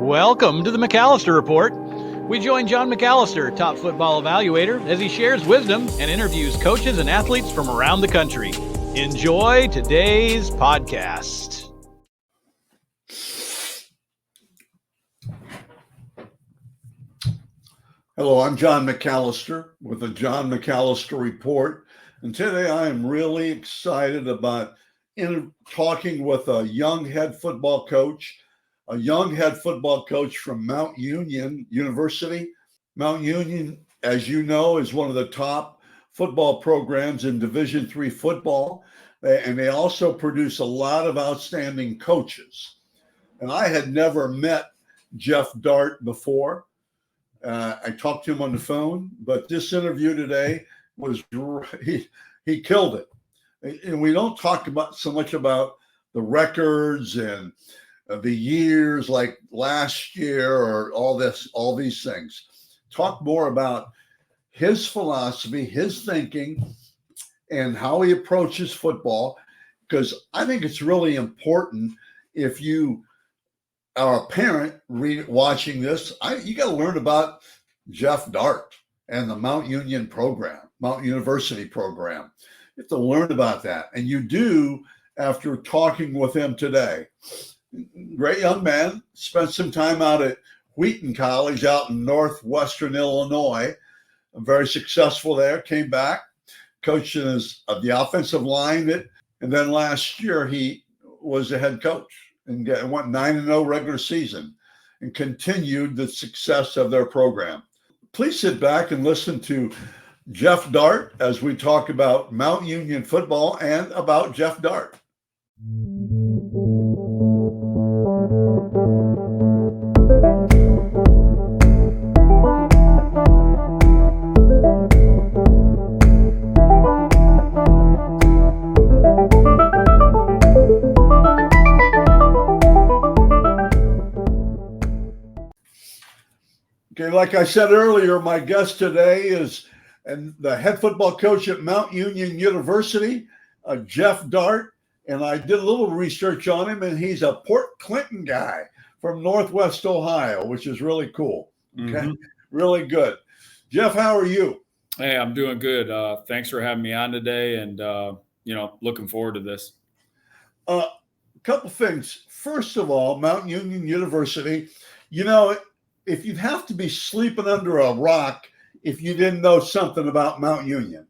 Welcome to the McAllister Report. We join John McAllister, top football evaluator, as he shares wisdom and interviews coaches and athletes from around the country. Enjoy today's podcast. Hello, I'm John McAllister with the John McAllister Report. And today I am really excited about talking with a young head football coach from Mount Union University. Mount Union, as you know, is one of the top football programs in Division III football. And they also produce a lot of outstanding coaches. And I had never met Geoff Dartt before. I talked to him on the phone, but this interview today was he killed it. And we don't talk about so much about the records and the years like last year or all these things. Talk more about his philosophy, his thinking, and how he approaches football, because I think it's really important if you are a parent watching this, you got to learn about Geoff Dartt and the Mount Union program, Mount University program. You have to learn about that. And you do after talking with him today. Great young man, spent some time out at Wheaton College out in northwestern Illinois. Very successful there, came back, coached the offensive line. And then last year he was the head coach and went 9-0 regular season and continued the success of their program. Please sit back and listen to Geoff Dartt as we talk about Mount Union football and about Geoff Dartt. Okay, like I said earlier, my guest today is the head football coach at Mount Union University, Geoff Dartt, and I did a little research on him, and he's a Port Clinton guy from Northwest Ohio, which is really cool. Okay, really good. Geoff, how are you? Hey, I'm doing good. Thanks for having me on today, and looking forward to this. A couple things. First of all, Mount Union University, if you'd have to be sleeping under a rock if you didn't know something about Mount Union,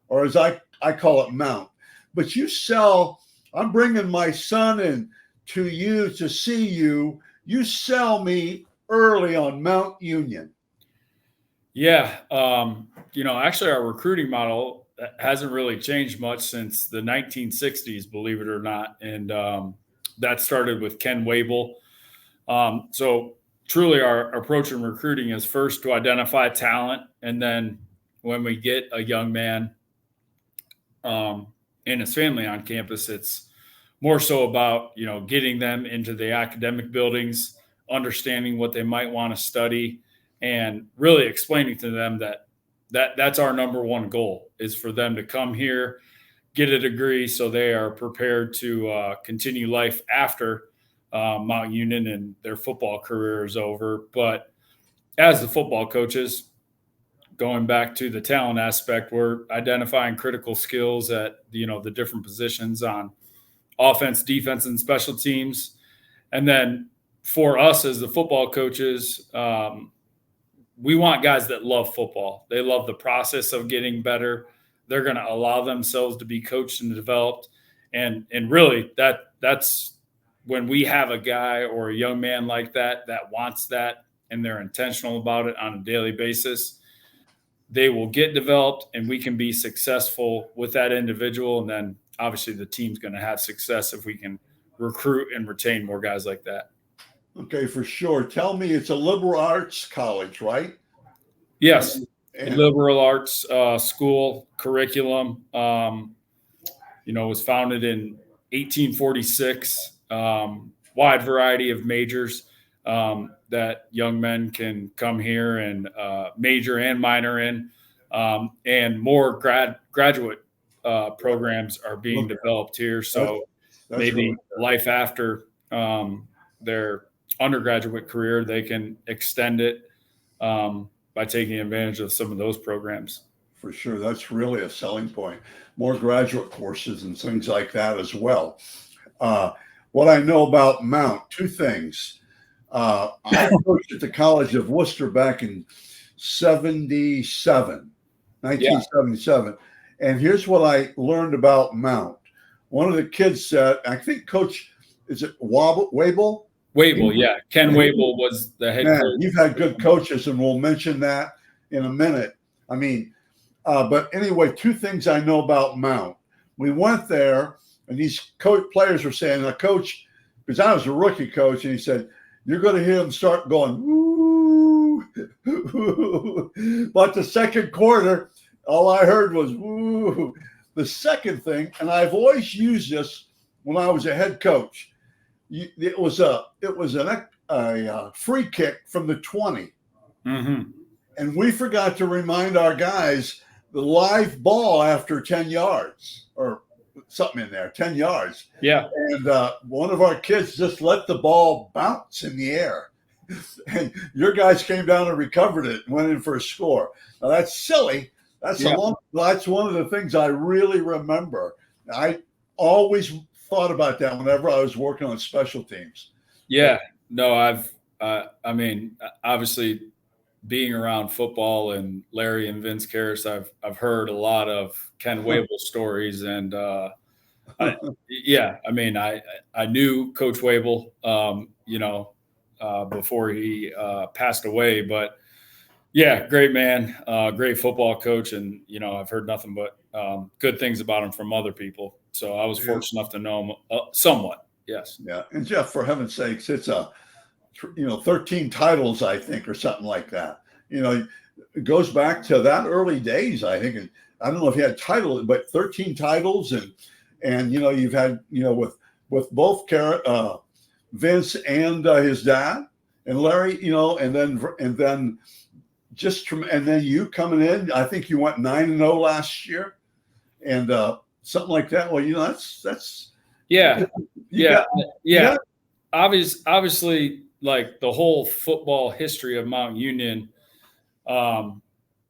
or as I call it, Mount. But I'm bringing my son in to you to see you. You sell me early on Mount Union. Yeah. Actually our recruiting model hasn't really changed much since the 1960s, believe it or not. And that started with Ken Wable. So truly our approach in recruiting is first to identify talent. And then when we get a young man and his family on campus, it's more so about, getting them into the academic buildings, understanding what they might want to study, and really explaining to them that's our number one goal, is for them to come here, get a degree so they are prepared to continue life after Mount Union and their football career is over. But as the football coaches, going back to the talent aspect, we're identifying critical skills at the different positions on offense, defense, and special teams. And then for us as the football coaches, we want guys that love football. They love the process of getting better. They're going to allow themselves to be coached and developed. And really that's when we have a guy or a young man like that wants that, and they're intentional about it on a daily basis, they will get developed, and we can be successful with that individual. And then obviously the team's going to have success if we can recruit and retain more guys like that. Okay, for sure. Tell me, it's a liberal arts college, right? Yes. Liberal arts school curriculum, was founded in 1846. Wide variety of majors that young men can come here and major and minor in, and more graduate programs are being developed here. So maybe life after their undergraduate career, they can extend it by taking advantage of some of those programs. For sure. That's really a selling point. More graduate courses and things like that as well. What I know about Mount, two things. I coached at the College of Worcester back in 1977. And here's what I learned about Mount. One of the kids said, I think Coach, is it Wable? Wable, yeah. Ken Wable was the head coach. You've had good coaches, and we'll mention that in a minute. I mean, but anyway, two things I know about Mount. We went there, and these players were saying, Coach, because I was a rookie coach, and he said, you're going to hear them start going, woo. But the second quarter, all I heard was, woo. The second thing, and I've always used this when I was a head coach, it was a free kick from the 20. Mm-hmm. And we forgot to remind our guys the live ball after 10 yards or something in there, 10 yards. Yeah. And one of our kids just let the ball bounce in the air. And your guys came down and recovered it and went in for a score. Now, that's silly. That's one of the things I really remember. I always thought about that whenever I was working on special teams. Yeah. No, I mean, obviously, being around football and Larry and Vince Karras, I've heard a lot of Ken Wable stories, and I knew Coach Wable, before he passed away. But yeah, great man, great football coach, and I've heard nothing but good things about him from other people. So I was fortunate enough to know him somewhat. Yes. Yeah, and Geoff, for heaven's sakes, it's 13 titles, I think, or something like that. It goes back to that early days, I think. And I don't know if he had titles, but 13 titles, and you've had with both Vince and his dad and Larry, and then you coming in. I think you went 9-0 last year, and something like that. Well, that's yeah. Obviously, like the whole football history of Mount Union, in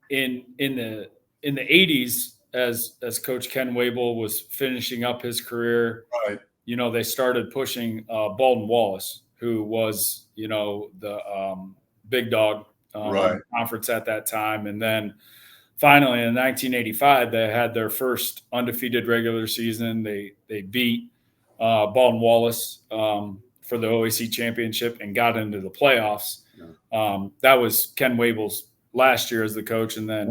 the 80s, as Coach Ken Wable was finishing up his career, right. They started pushing Baldwin Wallace, who was the big dog conference at that time, and then finally in 1985 they had their first undefeated regular season. They beat Baldwin Wallace for the OAC championship and got into the playoffs. Yeah. That was Ken Wable's last year as the coach, and then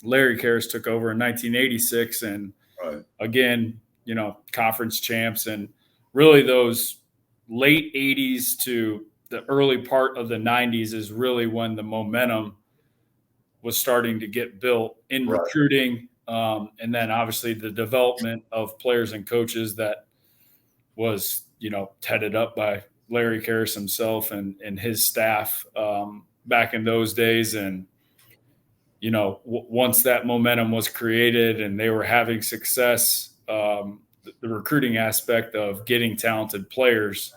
Larry Karras took over in 1986, and again, conference champs. And really those late 80s to the early part of the 90s is really when the momentum was starting to get built in recruiting, and then obviously the development of players and coaches that was headed up by Larry Karras himself and his staff back in those days. And once that momentum was created and they were having success, the recruiting aspect of getting talented players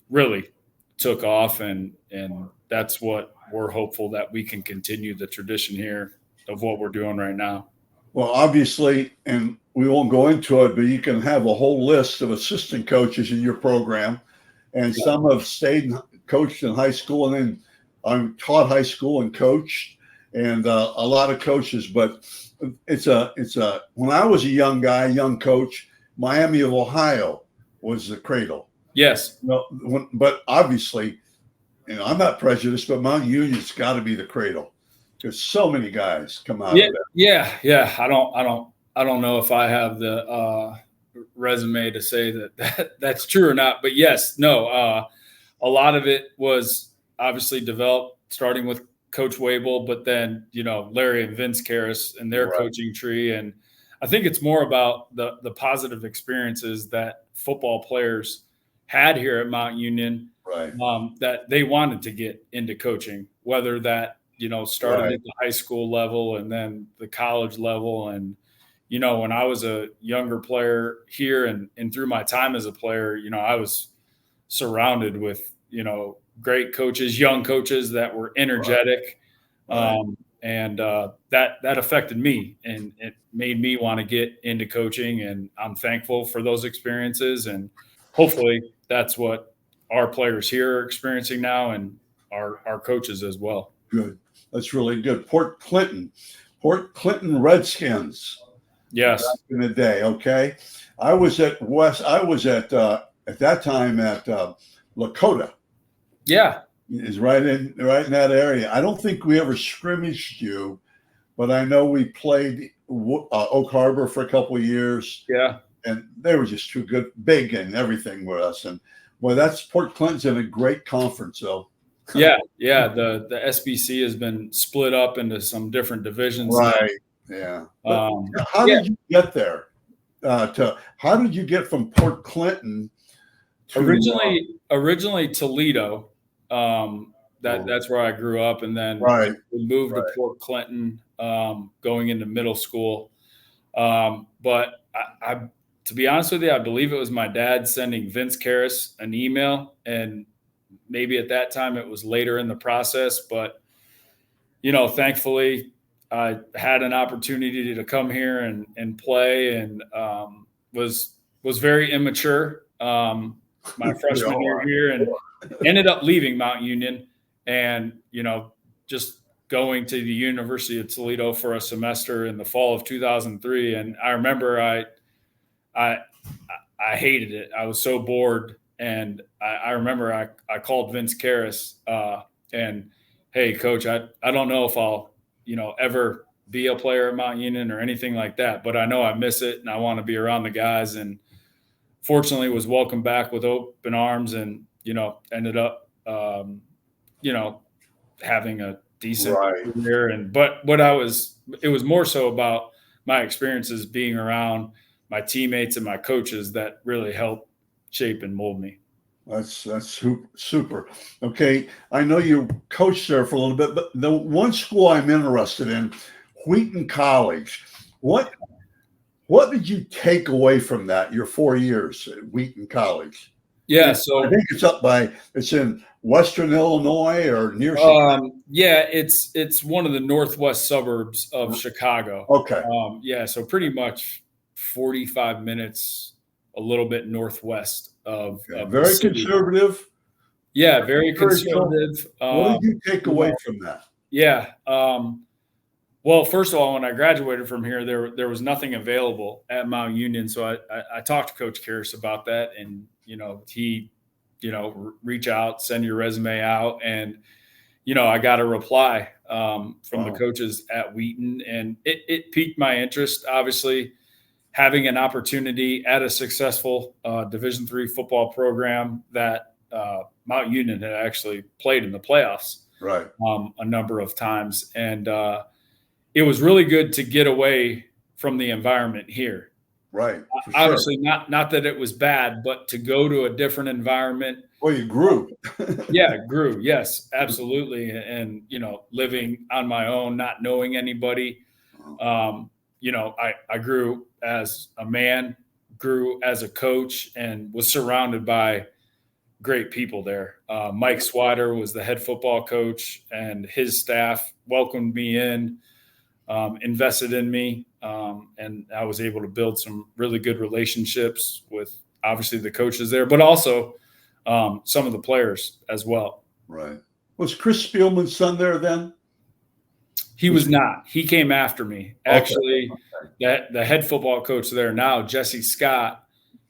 really took off, and that's what we're hopeful that we can continue the tradition here of what we're doing right now. Well, obviously, and we won't go into it, but you can have a whole list of assistant coaches in your program, and some have stayed and coached in high school, and then I taught high school and coached, and a lot of coaches. But when I was a young coach, Miami of Ohio was the cradle. Yes. But obviously, I'm not prejudiced, but Mount Union's got to be the cradle. There's so many guys come out of there. Yeah. I don't know if I have the resume to say that's true or not, but yes, no. A lot of it was obviously developed starting with Coach Wable, but then Larry and Vince Karras and their coaching tree, and I think it's more about the positive experiences that football players had here at Mount Union, that they wanted to get into coaching, whether that started at the high school level and then the college level. And when I was a younger player here and through my time as a player, I was surrounded with, great coaches, young coaches that were energetic. Right. And that affected me, and it made me want to get into coaching. And I'm thankful for those experiences. And hopefully that's what our players here are experiencing now, and our coaches as well. Good. That's really good. Port Clinton Redskins. Yes. Back in the day. Okay. I was at that time at Lakota. Yeah. Is right in that area. I don't think we ever scrimmaged you, but I know we played Oak Harbor for a couple of years. Yeah. And they were just too good, big and everything with us. And boy, that's Port Clinton's in a great conference, though. Yeah. The SBC has been split up into some different divisions. Right. Yeah. How did you get there? How did you get from Port Clinton to originally Toledo? That's where I grew up, and then we moved to Port Clinton, going into middle school. But I, to be honest with you, I believe it was my dad sending Vince Karras an email, and maybe at that time it was later in the process. But thankfully, I had an opportunity to come here and play, and was very immature my freshman year here, and ended up leaving Mount Union and, just going to the University of Toledo for a semester in the fall of 2003. And I remember I hated it. I was so bored. And I remember I called Vince Karras and, hey, coach, I don't know if I'll, ever be a player at Mount Union or anything like that, but I know I miss it and I want to be around the guys. And fortunately was welcomed back with open arms, and, ended up, having a decent career. But it was more so about my experiences being around my teammates and my coaches that really helped shape and mold me. That's super. Okay. I know you coached there for a little bit, but the one school I'm interested in, Wheaton College, what did you take away from that, your 4 years at Wheaton College? Yeah. So I think it's in Western Illinois or near Chicago. Yeah, it's one of the northwest suburbs of Chicago. Okay. So pretty much 45 minutes, a little bit northwest of very conservative. Yeah, very conservative. What did you take away from that? Yeah. Well, first of all, when I graduated from here, there was nothing available at Mount Union. So I talked to Coach Karras about that, and, he, reach out, send your resume out. And, I got a reply from the coaches at Wheaton, and it piqued my interest. Obviously, having an opportunity at a successful Division III football program that Mount Union had actually played in the playoffs a number of times. And it was really good to get away from the environment here. Right. Obviously, not that it was bad, but to go to a different environment. Well, you grew. Yeah, grew. Yes, absolutely. And, living on my own, not knowing anybody, I grew as a man, grew as a coach, and was surrounded by great people there. Mike Swider was the head football coach, and his staff welcomed me in, invested in me, and I was able to build some really good relationships with obviously the coaches there, but also some of the players as well. Right. Was Chris Spielman's son there then? He was not. He came after me. Actually, the head football coach there now, Jesse Scott,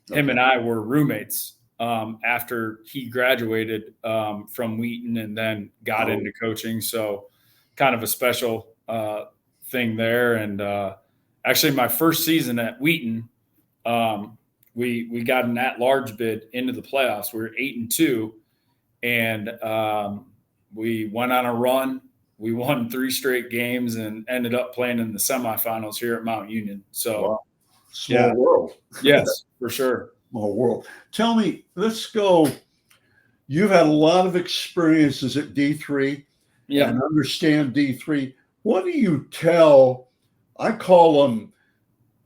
him and I were roommates after he graduated from Wheaton and then got into coaching. So kind of a special thing there. And actually, my first season at Wheaton, we got an at-large bid into the playoffs. We were 8-2, and we went on a run. We won 3 straight games and ended up playing in the semifinals here at Mount Union. So, Small world. Yes, for sure. Small world. Tell me, let's go. You've had a lot of experiences at D3 and understand D3. What do you tell, I call them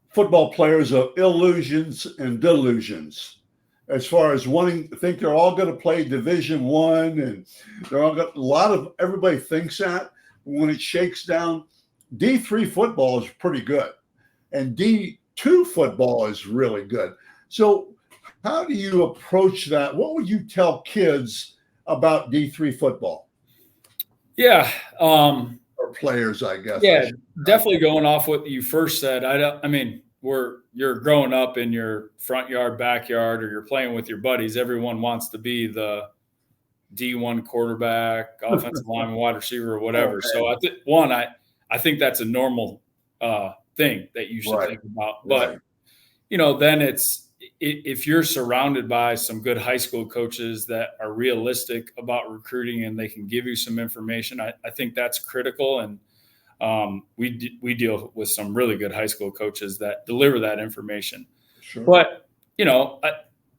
football players of illusions and delusions. as far as think they're all going to play Division I, and they're all got everybody thinks that. When it shakes down, D3 football is pretty good, and D2 football is really good. So how do you approach that? What would you tell kids about D3 football? Yeah. Or players, I guess. Yeah, definitely going off what you first said. You're growing up in your front yard, backyard, or you're playing with your buddies. Everyone wants to be the D1 quarterback, offensive lineman, wide receiver, or whatever. So I think that's a normal thing that you should think about. But then if you're surrounded by some good high school coaches that are realistic about recruiting and they can give you some information, I think that's critical. And we deal with some really good high school coaches that deliver that information. Sure. But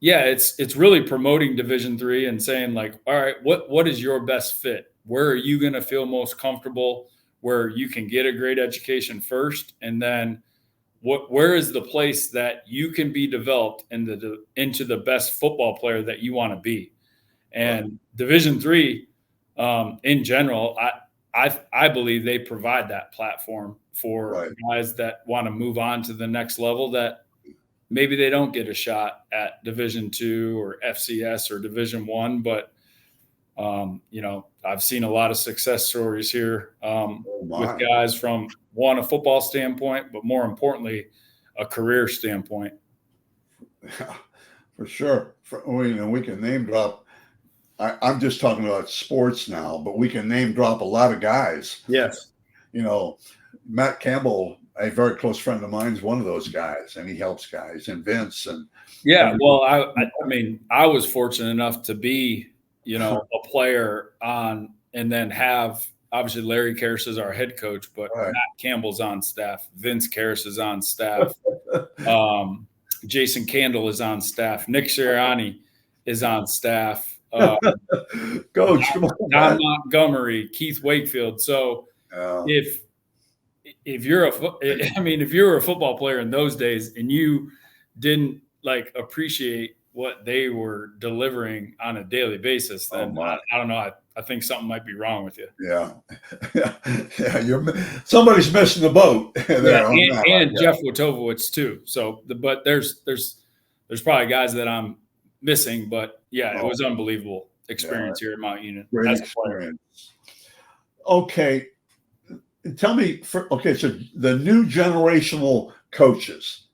it's really promoting Division III and saying, like, all right, what is your best fit? Where are you going to feel most comfortable? Where you can get a great education first, and then where is the place that you can be developed into the best football player that you want to be? And Division III, in general, I believe they provide that platform for guys that want to move on to the next level that maybe they don't get a shot at Division II or FCS or Division I, but I've seen a lot of success stories here with guys from a football standpoint, but more importantly, a career standpoint. Yeah, for sure. We can name drop. I'm just talking about sports now, but we can name drop a lot of guys. Yes. Matt Campbell, a very close friend of mine, is one of those guys, and he helps guys. And Vince and I was fortunate enough to be, a player on, and then have obviously Larry Karras is our head coach, but Matt Campbell's on staff. Vince Karras is on staff. Jason Candle is on staff. Nick Sirianni is on staff. Coach, come on, Don Montgomery, Keith Wakefield. So if you're a football player in those days and you didn't appreciate what they were delivering on a daily basis, then I don't know. I think something might be wrong with you. Yeah. Somebody's missing the boat. And Jeff Wojtowicz too. So, but there's probably guys that I'm missing, but it was unbelievable experience here at Mount Union. Great experience. Okay. Tell me, so the new generational coaches,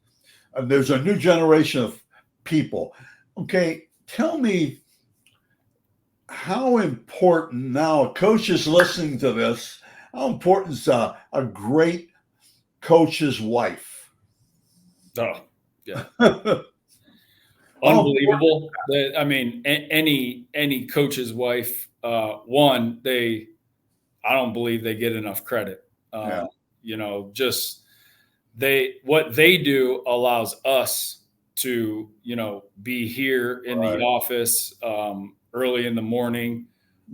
there's a new generation of people. Okay, tell me how important, now a coach is listening to this, how important is a great coach's wife? Oh, yeah. Unbelievable. Any coach's wife, I don't believe they get enough credit. What they do allows us to, be here in the office early in the morning,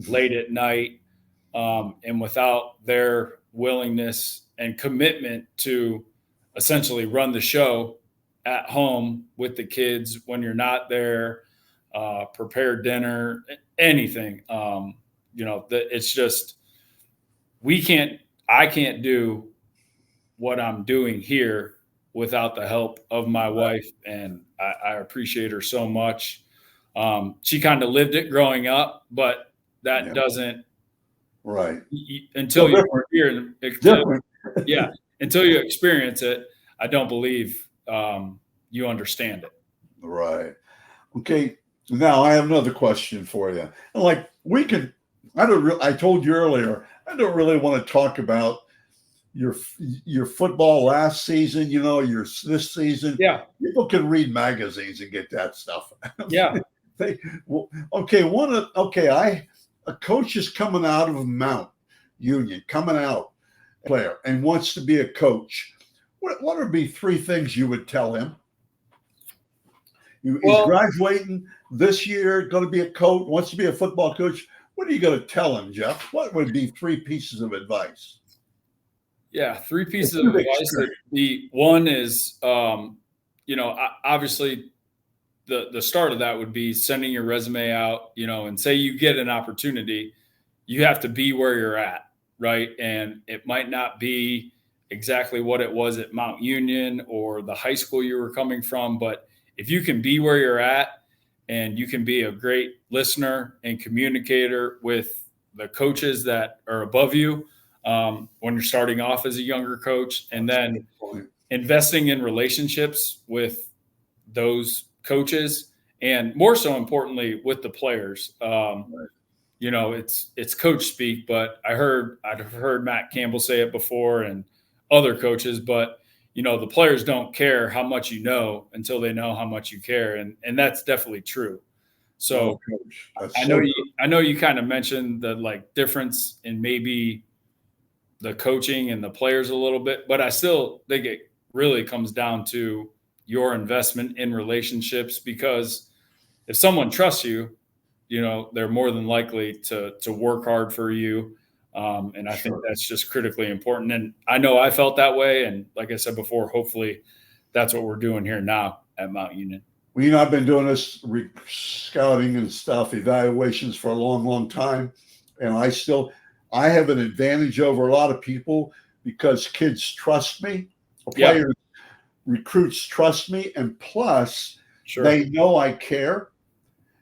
late at night, and without their willingness and commitment to essentially run the show at home with the kids when you're not there, prepare dinner, anything. It's just, I can't do what I'm doing here without the help of my wife. And I appreciate her so much. She kind of lived it growing up, but that doesn't, until you're here, until you experience it, I don't believe you understand it. Right. Okay. Now I have another question for you. I told you earlier, I don't really want to talk about your football last season, this season. Yeah. People can read magazines and get that stuff. Yeah. A coach is coming out of Mount Union, player, and wants to be a coach. What would be three things you would tell him? He's graduating this year, going to be a coach, wants to be a football coach. What are you going to tell him, Geoff? What would be three pieces of advice? Yeah, three pieces of advice. The one is, obviously the start of that would be sending your resume out, and say you get an opportunity, you have to be where you're at, right? And it might not be exactly what it was at Mount Union or the high school you were coming from, but if you can be where you're at and you can be a great listener and communicator with the coaches that are above you, when you're starting off as a younger coach, and then investing in relationships with those coaches, and more so importantly with the players. It's coach speak, but I've heard Matt Campbell say it before and other coaches, but the players don't care how much you know until they know how much you care. And that's definitely true. So I know you kind of mentioned the difference in maybe the coaching and the players a little bit, but I still think it really comes down to your investment in relationships, because if someone trusts you, they're more than likely to work hard for you. And I think that's just critically important. And I know I felt that way. And like I said before, hopefully that's what we're doing here now at Mount Union. Well, I've been doing this scouting and stuff, evaluations for a long, long time. And I have an advantage over a lot of people because kids trust me, players, recruits trust me. And plus they know I care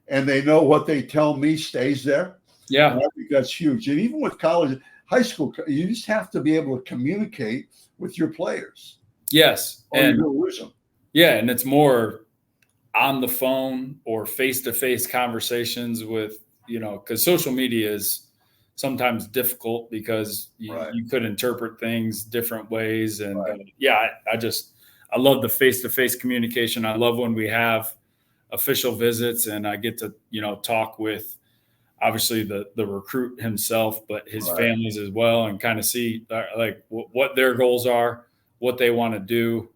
and they know what they tell me stays there. Yeah. And I think that's huge. And even with college, high school, you just have to be able to communicate with your players. Yes. And you'll lose them. Yeah. And it's more on the phone or face-to-face conversations with, because social media is sometimes difficult because you could interpret things different ways. And I love the face-to-face communication. I love when we have official visits and I get to, talk with obviously the recruit himself, but his families as well, and kind of see what their goals are, what they want to do.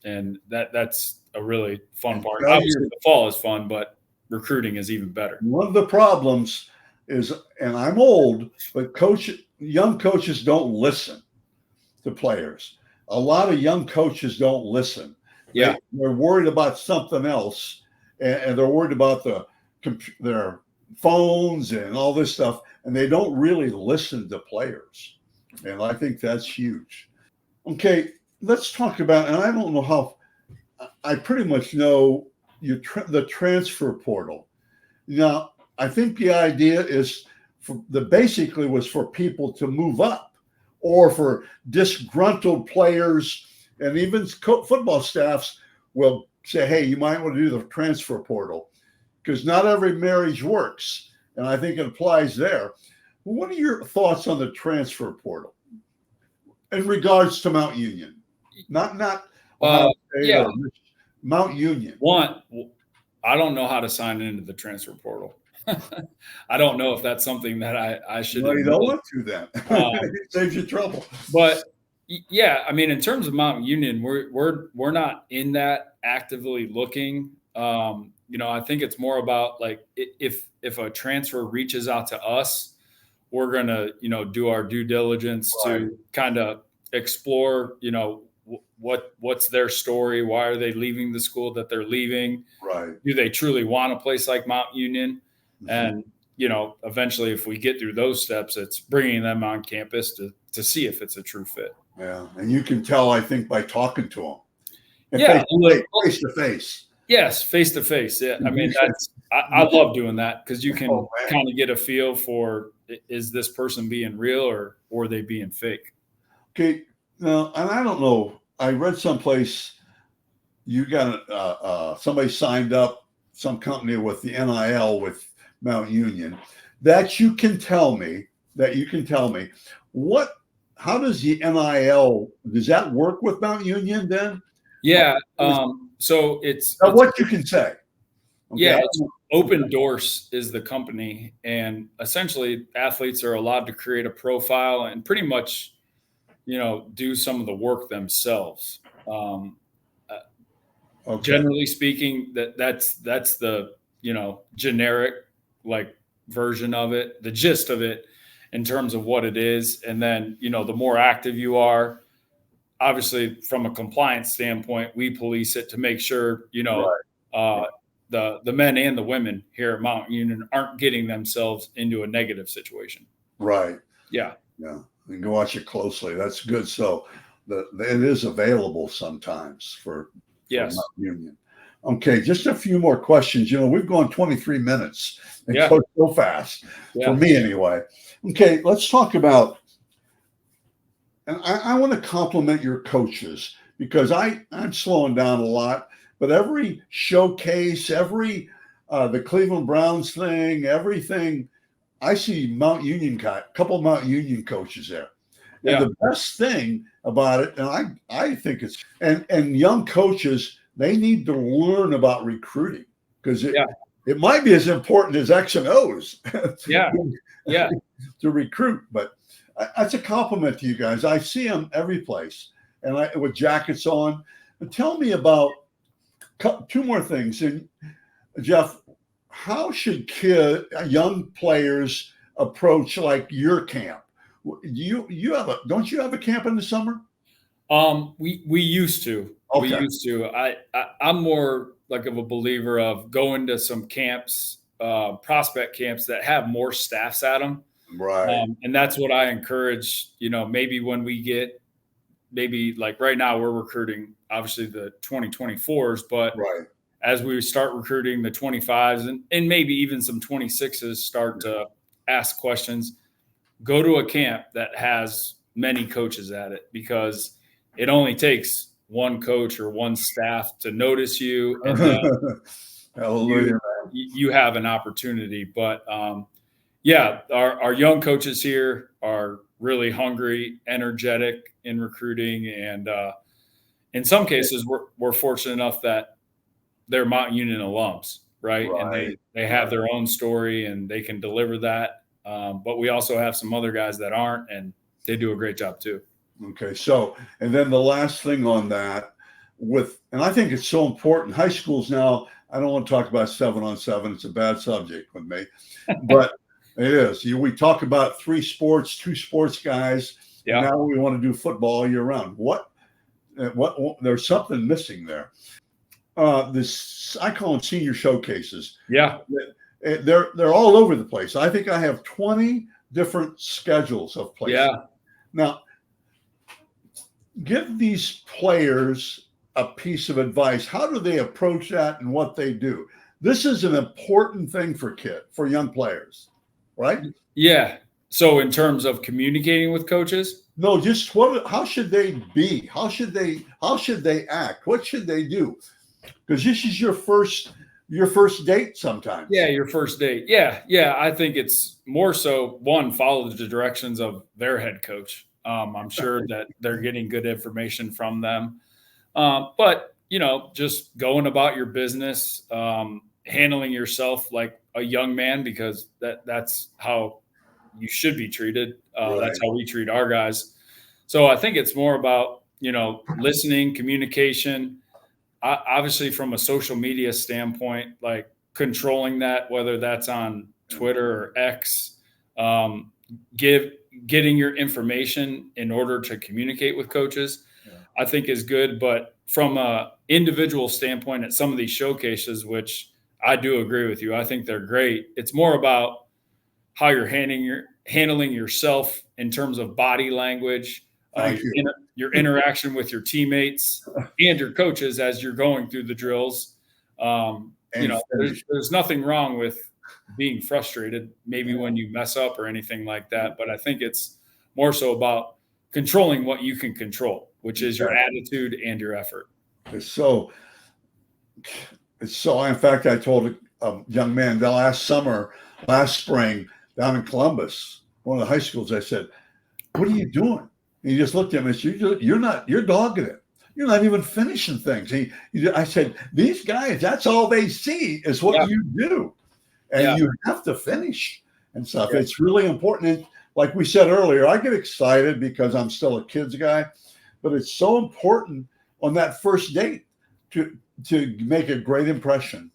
And that's a really fun part. Obviously the fall is fun, but recruiting is even better. One of the problems is, and I'm old, but young coaches don't listen to players. A lot of young coaches don't listen. Yeah. They're worried about something else, and they're worried about their phones and all this stuff, and they don't really listen to players. And I think that's huge. Okay, let's talk about, and I don't know how, I pretty much know the transfer portal. Now, I think the idea is basically was for people to move up, or for disgruntled players, and even football staffs will say, hey, you might want to do the transfer portal, because not every marriage works. And I think it applies there. What are your thoughts on the transfer portal in regards to Mount Union? Not Mount Union. One, I don't know how to sign into the transfer portal. I don't know if that's something that I should. Well, you don't want to then. It saves you trouble. But yeah, I mean, in terms of Mount Union, we're not in that actively looking. I think it's more about if a transfer reaches out to us, we're gonna do our due diligence to kind of explore what's their story, why are they leaving the school that they're leaving, do they truly want a place like Mount Union, and eventually if we get through those steps, it's bringing them on campus to see if it's a true fit. Yeah, and you can tell, I think, by talking to them. Face to face. Yes, face to face. Yeah, I mean I love doing that because you can kind of get a feel for, is this person being real or are they being fake? Okay, now, and I don't know. I read someplace you got somebody signed up, some company with the NIL with Mount Union. That you can tell me how does the NIL, does that work with Mount Union then? Yeah. So it's what you can say. Okay. Yeah. Open Doors is the company, and essentially athletes are allowed to create a profile and pretty much, do some of the work themselves. Generally speaking, that's the, generic version of it, the gist of it in terms of what it is. And then, the more active you are, obviously from a compliance standpoint, we police it to make sure, the men and the women here at Mount Union aren't getting themselves into a negative situation. Right. Yeah. Yeah. You can watch it closely. That's good. So it is available sometimes for Yes. Mount Union. Okay, just a few more questions. We've gone 23 minutes. It Yeah. goes so fast, for me anyway. Okay, let's talk about, and I want to compliment your coaches because I'm slowing down a lot, but every showcase, every the Cleveland Browns thing, everything, I see couple of Mount Union coaches there. And the best thing about it, and I think it's, and young coaches, they need to learn about recruiting because it might be as important as X and O's to recruit. But that's a compliment to you guys. I see them every place, and with jackets on. And tell me about two more things. And Geoff, how should young players approach like your camp? Don't you have a camp in the summer? We used to. Okay. We used to. I'm more like of a believer of going to some camps, prospect camps that have more staffs at them. Right. And that's what I encourage, maybe when we get, maybe like right now we're recruiting obviously the 2024s, but as we start recruiting the 25s and maybe even some 26s start to ask questions, go to a camp that has many coaches at it, because it only takes one coach or one staff to notice you, and then Hallelujah, you have an opportunity. But our young coaches here are really hungry, energetic in recruiting, and in some cases we're fortunate enough that they're Mount Union alums, right? And they have their own story and they can deliver that. But we also have some other guys that aren't, and they do a great job too. Okay. So, and then the last thing on that and I think it's so important. High schools now, I don't want to talk about 7-on-7. It's a bad subject with me, but it is. We talk about 3 sports, 2 sports guys. Yeah. And now we want to do football all year round. What, there's something missing there. I call them senior showcases. Yeah. They're all over the place. I think I have 20 different schedules of places. Yeah. Now, give these players a piece of advice. How do they approach that and what they do? This is an important thing for young players, right? Yeah. So in terms of communicating with coaches? No, just how should they be? How should they act? What should they do? Because this is your first date sometimes. Yeah, your first date. Yeah. I think it's more so, one, follow the directions of their head coach. I'm sure that they're getting good information from them. But, just going about your business, handling yourself like a young man, because that's how you should be treated. That's how we treat our guys. So I think it's more about, listening, communication. Obviously, from a social media standpoint, like controlling that, whether that's on Twitter or X, getting your information in order to communicate with coaches, I think is good. But from a individual standpoint at some of these showcases, which I do agree with you, I think they're great. It's more about how you're handling yourself in terms of body language, your interaction with your teammates and your coaches as you're going through the drills. There's nothing wrong with being frustrated, maybe when you mess up or anything like that. But I think it's more so about controlling what you can control, which is your attitude and your effort. So in fact, I told a young man last spring down in Columbus, one of the high schools, I said, "What are you doing?" And he just looked at me and said, you're dogging it. You're not even finishing things. I said, these guys, that's all they see is what you do. And you have to finish and stuff. Yeah. It's really important. And like we said earlier, I get excited because I'm still a kids guy, but it's so important on that first date to make a great impression.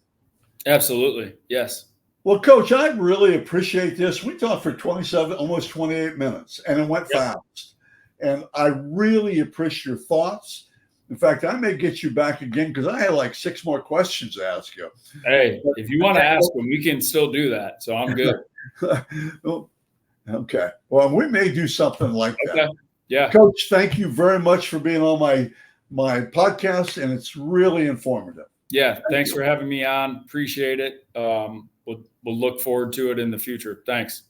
Absolutely. Yes. Well, Coach, I really appreciate this. We talked for 27, almost 28 minutes, and it went fast. And I really appreciate your thoughts In fact, I may get you back again because I had like 6 more questions to ask you. Hey, if you want to ask them, we can still do that. So I'm good. Okay. Well, we may do something like that. Okay. Yeah. Coach, thank you very much for being on my podcast, and it's really informative. Yeah. Thanks for having me on. Appreciate it. We'll look forward to it in the future. Thanks.